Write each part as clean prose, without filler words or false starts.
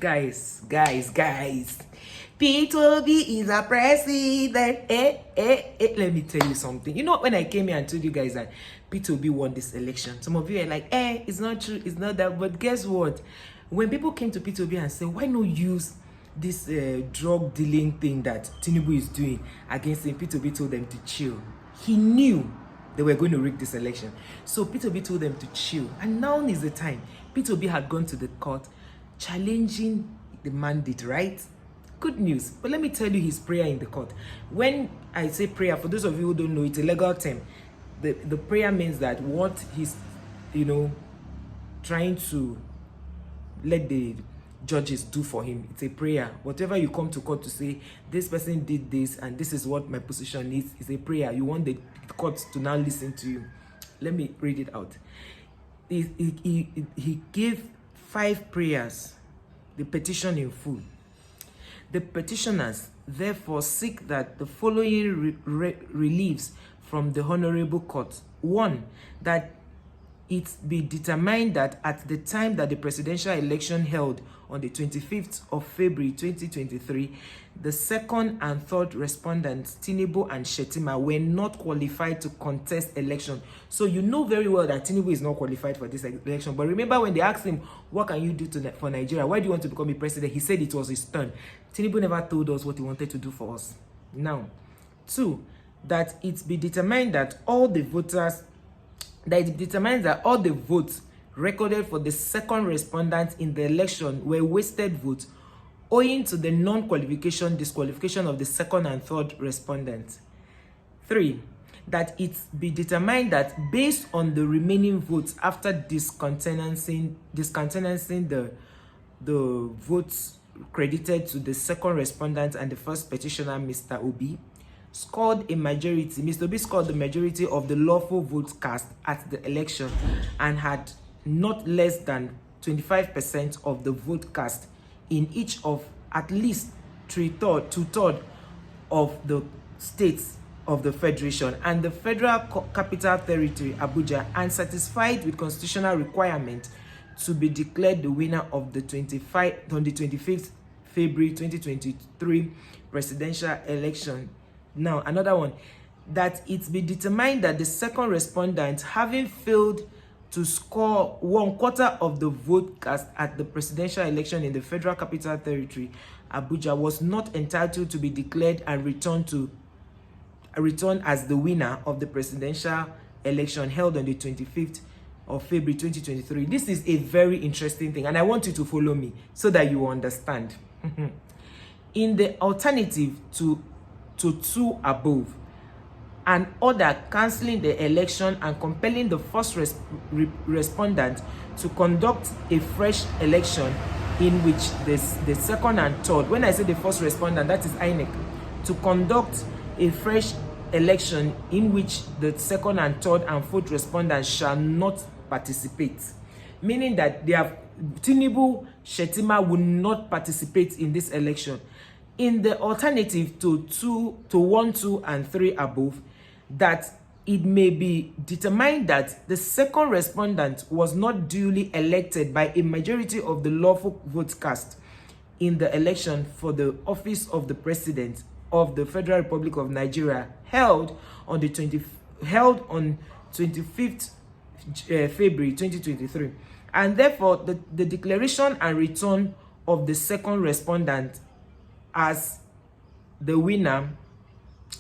Guys. P2B is a president. Let me tell you something. You know, when I came here and told you guys that P2B won this election, some of you are like, it's not true, it's not that. But guess what? When people came to P2B and said, why not use this drug dealing thing that Tinubu is doing against him, P2B told them to chill. He knew they were going to rig this election. So P2B told them to chill. And now is the time. P2B had gone to the court challenging the mandate, right? Good news. But let me tell you his prayer in the court. When I say prayer, for those of you who don't know, it's a legal term. The prayer means that what he's, trying to let the judges do for him. It's a prayer. Whatever you come to court to say, this person did this and this is what my position is a prayer. You want the court to now listen to you. Let me read it out. He gave 5 prayers, the petition in full. The petitioners therefore seek that the following reliefs from the Honorable Court. 1, that it be determined that at the time that the presidential election held on the 25th of February 2023, the second and third respondents, Tinubu and Shettima, were not qualified to contest election. So you know very well that Tinubu is not qualified for this election. But remember when they asked him, what can you do for Nigeria? Why do you want to become a president? He said it was his turn. Tinubu never told us what he wanted to do for us. Now, 2, that it be determined that all the voters it determines that all the votes recorded for the second respondent in the election were wasted votes owing to the disqualification of the second and third respondents. 3, that it be determined that based on the remaining votes after discountenancing the votes credited to the second respondent and the first petitioner, Mr. Obi, scored a majority. Mr. Obi scored the majority of the lawful votes cast at the election and had not less than 25% of the vote cast in each of at least 2/3 of the states of the Federation and the Federal Capital Territory, Abuja, and satisfied with constitutional requirement to be declared the winner of the 25th February 2023 presidential election. Now, another one, that it be determined that the second respondent, having failed to score 1/4 of the vote cast at the presidential election in the Federal Capital Territory, Abuja, was not entitled to be declared and return as the winner of the presidential election held on the 25th of February 2023. This is a very interesting thing, and I want you to follow me so that you understand. In the alternative to 2 above, an order cancelling the election and compelling the first respondent to conduct a fresh election in which the second and third, when I say the first respondent, that is Inec, to conduct a fresh election in which the second and third and fourth respondents shall not participate. Meaning that Tinubu, Shettima will not participate in this election. In the alternative to 1, 2, and 3 above, that it may be determined that the second respondent was not duly elected by a majority of the lawful votes cast in the election for the office of the President of the Federal Republic of Nigeria held on 25th February 2023, and therefore the declaration and return of the second respondent as the winner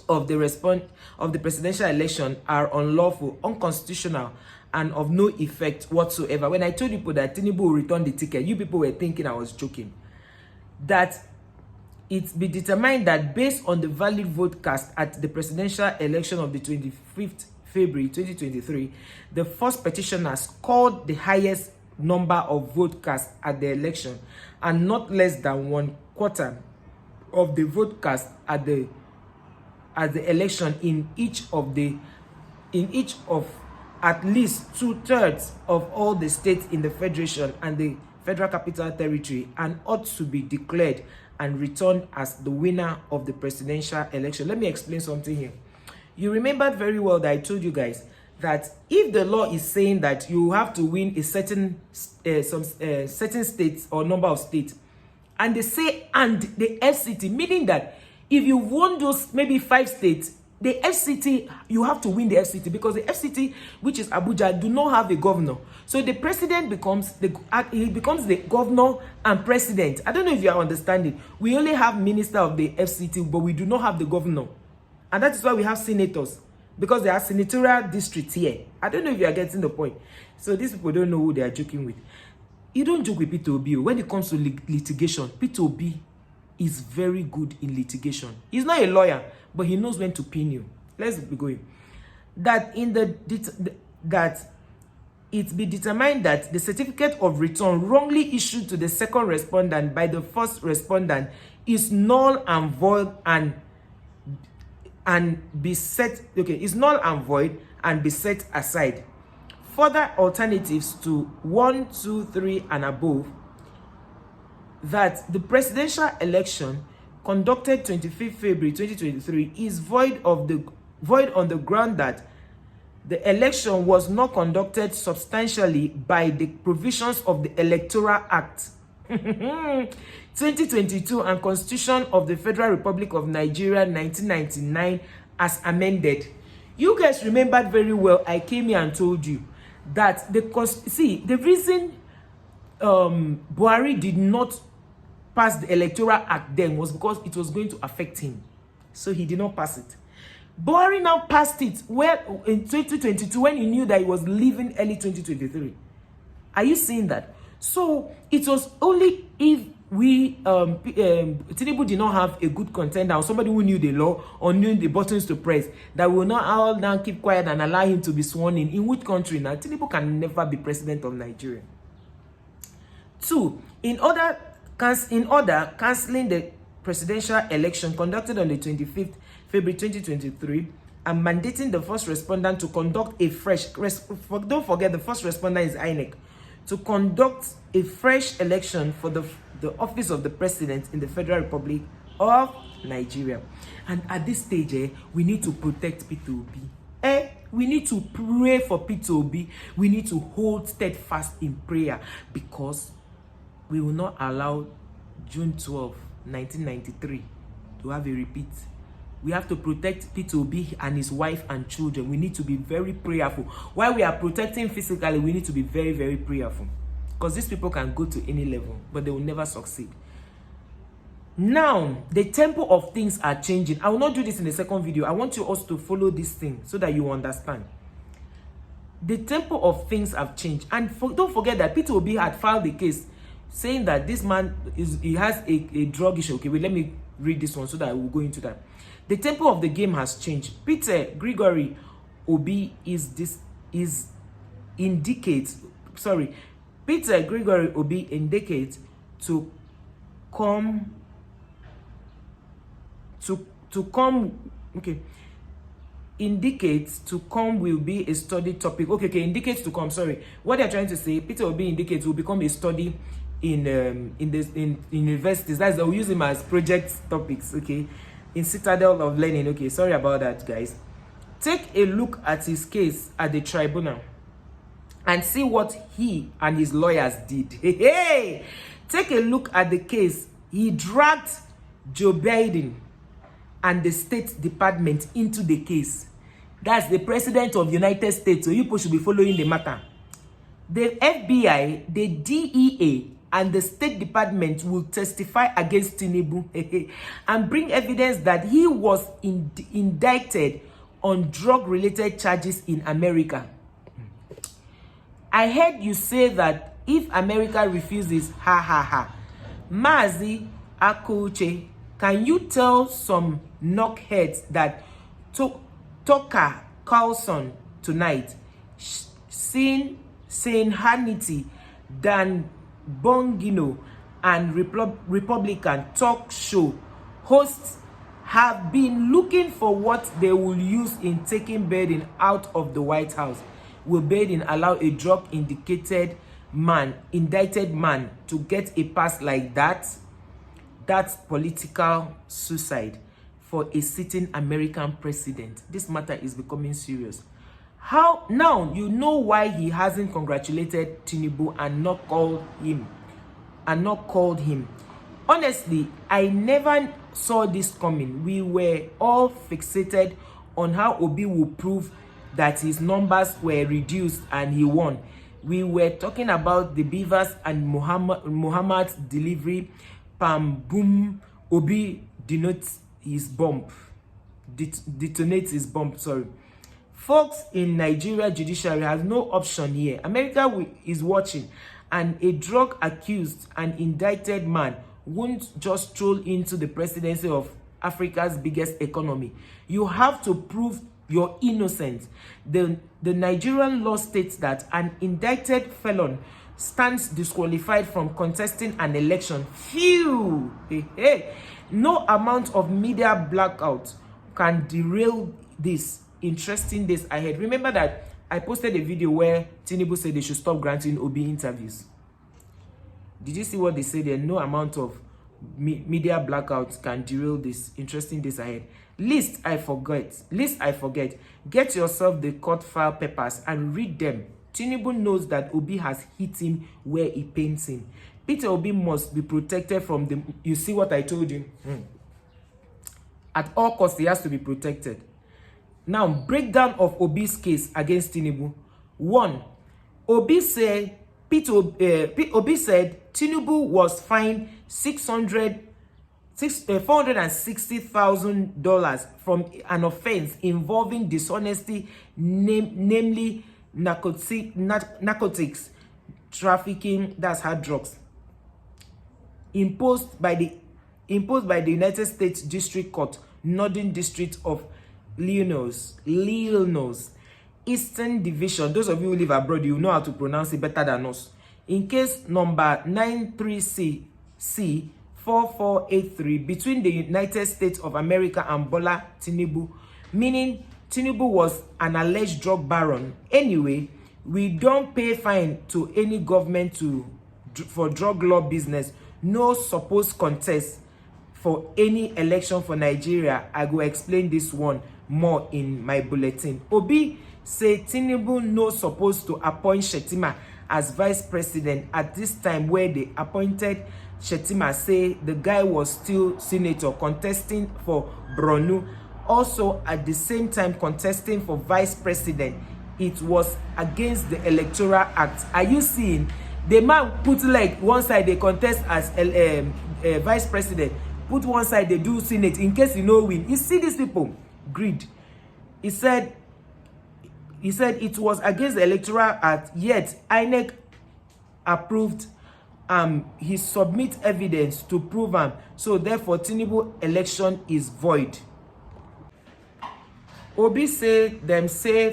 of the presidential election are unlawful, unconstitutional, and of no effect whatsoever. When I told people that Tinubu will return the ticket, you people were thinking I was joking. That it be determined that based on the valid vote cast at the presidential election of the 25th February 2023, the first petitioner scored the highest number of vote cast at the election and not less than 1/4 of the vote cast at the election in each of at least 2/3 of all the states in the Federation and the Federal Capital Territory, and ought to be declared and returned as the winner of the presidential election. Let me explain something here. You remembered very well that I told you guys that if the law is saying that you have to win a certain states or number of states and they say and the FCT, meaning that if you won those maybe 5 states, the FCT, you have to win the FCT, because the FCT, which is Abuja, do not have a governor. So the president becomes the governor and president. I don't know if you are understanding. We only have minister of the FCT, but we do not have the governor. And that is why we have senators, because there are senatorial districts here. I don't know if you are getting the point. So these people don't know who they are joking with. You don't joke with Peter Obi. When it comes to litigation, Peter Obi is very good in litigation. He's not a lawyer, but he knows when to pin you. Let's be going. That it be determined that the certificate of return wrongly issued to the second respondent by the first respondent is null and void and be set. Okay, is null and void and be set aside. Further alternatives to 1, 2, 3 and above, that the presidential election conducted 25th February 2023 is void on the ground that the election was not conducted substantially by the provisions of the Electoral Act 2022 and Constitution of the Federal Republic of Nigeria 1999 as amended. You guys remembered very well. I came here and told you that the reason Buhari did not pass the Electoral Act then was because it was going to affect him. So he did not pass it. Buhari now passed it well in 2022 when he knew that he was leaving early 2023. Are you seeing that? So it was only if Tinubu did not have a good contender or somebody who knew the law or knew the buttons to press that will not all now keep quiet and allow him to be sworn in. In which country now? Tinubu can never be president of Nigeria. 2. In order cancelling the presidential election conducted on the 25th February 2023 and mandating the first respondent to conduct a fresh, don't forget the first respondent is Inec, to conduct a fresh election for the office of the president in the Federal Republic of Nigeria. And at this stage, we need to protect Peter Obi. We need to pray for Peter Obi. We need to hold steadfast in prayer, because we will not allow June 12, 1993 to have a repeat. We have to protect Peter Obi and his wife and children. We need to be very prayerful. While we are protecting physically, we need to be very, very prayerful. Because these people can go to any level, but they will never succeed. Now, the tempo of things are changing. I will not do this in the second video. I want you also to follow this thing so that you understand. The tempo of things have changed. And don't forget that Peter Obi had filed a case saying that this man has a drug issue. Okay, wait, let me read this one so that I will go into that. The tempo of the game has changed. Peter Gregory Obi indicates to come will be a study topic. Okay, indicates to come. Sorry, what they're trying to say, Peter Obi indicates will become a study in universities. That's, they'll use him as project topics. Okay, in Citadel of Learning. Okay, sorry about that, guys. Take a look at his case at the tribunal and see what he and his lawyers did. Hey, take a look at the case. He dragged Joe Biden and the State Department into the case. That's the President of the United States, so you people should be following the matter. The FBI, the DEA, and the State Department will testify against Tinubu and bring evidence that he was indicted on drug-related charges in America. I heard you say that if America refuses, Mazi Akuche, can you tell some knockheads that Tucker Carlson tonight, saying Hannity, Dan Bongino, and Republican talk show hosts have been looking for what they will use in taking Biden out of the White House? Will Biden allow a drug-indicted man, indicted man, to get a pass like that? That's political suicide for a sitting American president. This matter is becoming serious. How now you know why he hasn't congratulated Tinubu and not called him Honestly, I never saw this coming. We were all fixated on how Obi will prove that his numbers were reduced and he won. We were talking about the beavers and Muhammad's delivery. Pam boom, Obi denotes his bomb. Detonates his bomb, sorry. Folks in Nigeria judiciary has no option here. America is watching, and a drug accused and indicted man won't just stroll into the presidency of Africa's biggest economy. You have to prove your innocence. The Nigerian law states that an indicted felon stands disqualified from contesting an election. Phew! Hey. No amount of media blackout can derail this interesting days ahead. Remember that I posted a video where Tinubu said they should stop granting Obi interviews. Did you see what they said there? No amount of media blackouts can derail this interesting days ahead. Lest I forget. Get yourself the court file papers and read them. Tinubu knows that Obi has hit him where he pains him. Peter Obi must be protected from the... You see what I told you? At all costs, he has to be protected. Now, breakdown of Obi's case against Tinubu. 1. Obi said Tinubu was fined $460,000 from an offense involving dishonesty, namely narcotics trafficking, that's hard drugs, imposed by the United States District Court, Northern District of Illinois, Eastern Division. Those of you who live abroad, you know how to pronounce it better than us. In case number 93C4483 between the United States of America and Bola Tinubu, meaning Tinubu was an alleged drug baron. Anyway, we don't pay fine to any government for drug law business. No supposed contest for any election for Nigeria. I will explain this one more in my bulletin. Obi say Tinubu no supposed to appoint Shettima as vice president at this time, where they appointed Shettima. Say the guy was still senator contesting for Borno, also at the same time contesting for vice president. It was against the Electoral Act. Are you seeing? The man put like one side they contest as vice president, put one side they do senate in case you know win. You see these people greed. He said it was against the Electoral Act, yet Inec approved he submit evidence to prove him. So therefore Tinubu election is void. Obi say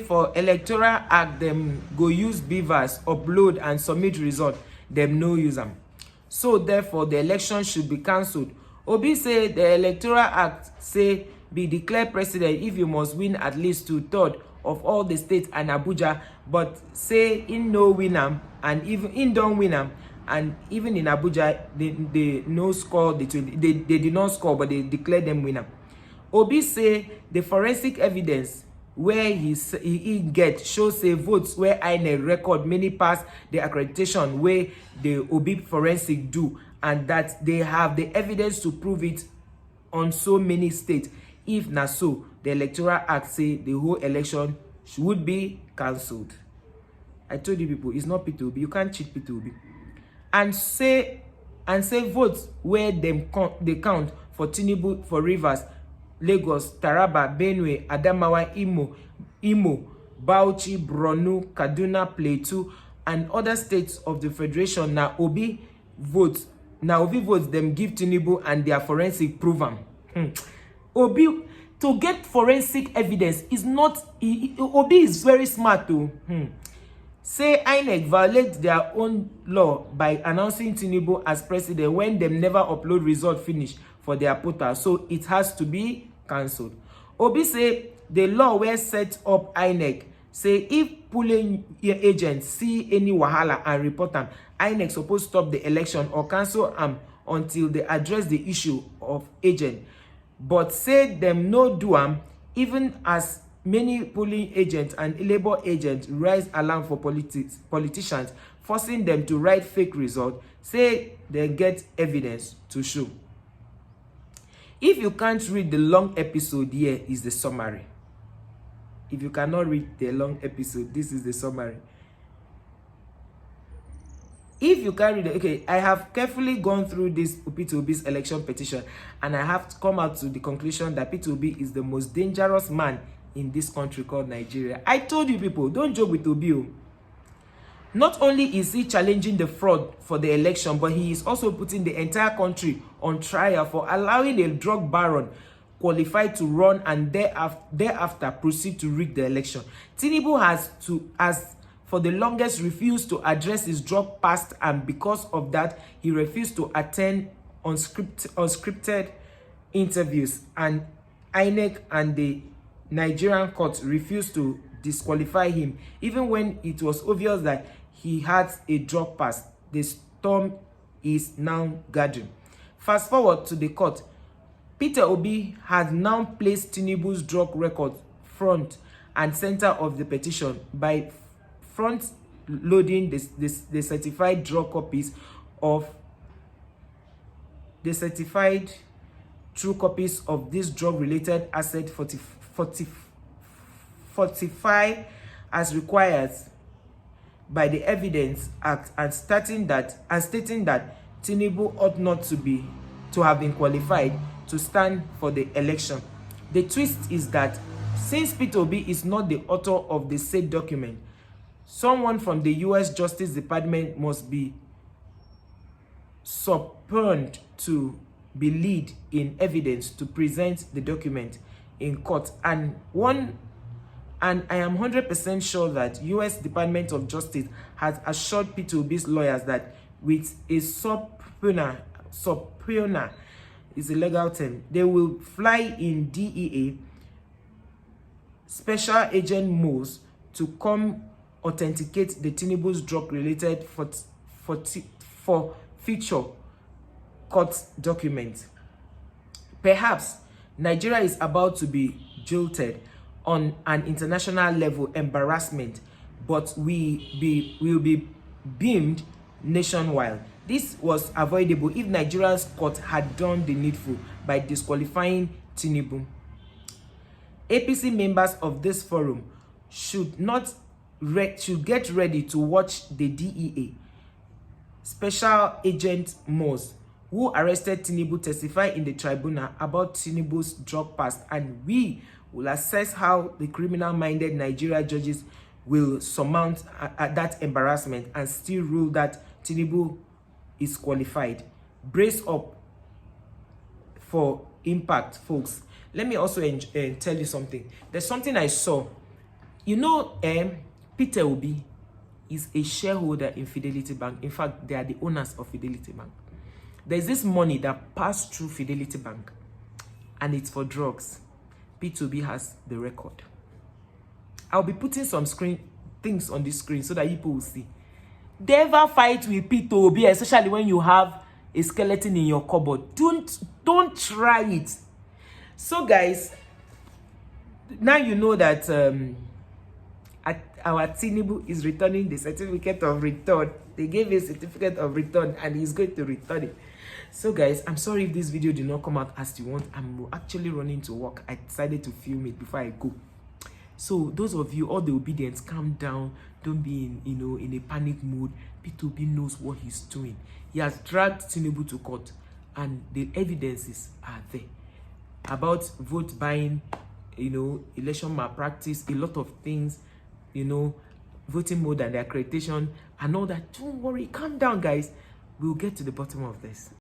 for Electoral Act them go use beavers, upload and submit result, them no use them. So therefore the election should be cancelled. Obi say the Electoral Act say be declared president if you must win at least 2/3 of all the states and Abuja, but say in no win am, and even in don't win am, and even in Abuja they no score they did not score, but they declared them winner. Obi say the forensic evidence where he get shows say votes where INEC record many pass the accreditation where the Obi forensic do, and that they have the evidence to prove it on so many states. If na so, the Electoral Act say the whole election should be cancelled. I told you people, it's not P2B. You can't cheat P2B. And say votes where they count for Tinubu for Rivers, Lagos, Taraba, Benue, Adamawa, Imo, Bauchi, Borno, Kaduna, Plateau, and other states of the Federation. Now Obi votes them give Tinubu and their forensic prove am. Obi to get forensic evidence is not. Obi is very smart too. Say INEC violate their own law by announcing Tinubu as president when them never upload result finish for their portal, so it has to be cancelled. Obi say the law where set up INEC say if polling agents see any wahala and report them, INEC supposed to stop the election or cancel them until they address the issue of agent. But say them no do them, even as many polling agents and labor agents raise alarm for politicians forcing them to write fake results, say they get evidence to show. If you can't read the long episode, here is the summary. If you cannot read the long episode, this is the summary. If you can't read it, okay, I have carefully gone through this Peter Obi's election petition, and I have to come out to the conclusion that Peter Obi is the most dangerous man in this country called Nigeria. I told you people, don't joke with Obi. Not only is he challenging the fraud for the election, but he is also putting the entire country on trial for allowing a drug baron qualified to run and thereafter proceed to rig the election. Tinubu has for the longest refused to address his drug past, and because of that, he refused to attend unscripted interviews, and Inec and the Nigerian court refused to disqualify him, even when it was obvious that he had a drug past. The storm is now gathering. Fast forward to the court. Peter Obi has now placed Tinubu's drug record front and center of the petition by front loading the certified drug copies of the certified true copies of this drug related asset fortify as required by the Evidence Act, and stating that Tinubu ought not to have been qualified to stand for the election. The twist is that since Peter Obi is not the author of the said document, someone from the US Justice Department must be subpoenaed to be lead in evidence to present the document in court. And I am 100% sure that US Department of Justice has assured Peter Obi's lawyers that with a subpoena is a legal term, they will fly in DEA special agent Moss to come authenticate the Tinubu's drug related for future court documents. Perhaps Nigeria is about to be jolted on an international level embarrassment, but will be beamed nationwide. This was avoidable if Nigeria's court had done the needful by disqualifying Tinubu. APC members of this forum should get ready to watch the DEA Special Agent Moss, who arrested Tinubu, testify in the tribunal about Tinubu's drug past, and we will assess how the criminal-minded Nigeria judges will surmount that embarrassment and still rule that Tinubu is qualified. Brace up for impact, folks. Let me also tell you something. There's something I saw. You know, Peter Obi is a shareholder in Fidelity Bank. In fact, they are the owners of Fidelity Bank. There's this money that passed through Fidelity Bank, and it's for drugs. Peter Obi has the record. I'll be putting some things on the screen so that people will see. Never fight with Peter Obi, especially when you have a skeleton in your cupboard. Don't try it. So guys, now you know that our Tinubu is returning the certificate of return. They gave a certificate of return and he's going to return it. So guys, I'm sorry if this video did not come out as you want. I'm actually running to work. I decided to film it before I go. So those of you, all the obedience, calm down. Don't be in a panic mood. Peter Obi knows what he's doing. He has dragged Tinubu to court, and the evidences are there about vote buying, election malpractice, a lot of things, voting mode and the accreditation and all that. Don't worry, calm down, guys. We'll get to the bottom of this.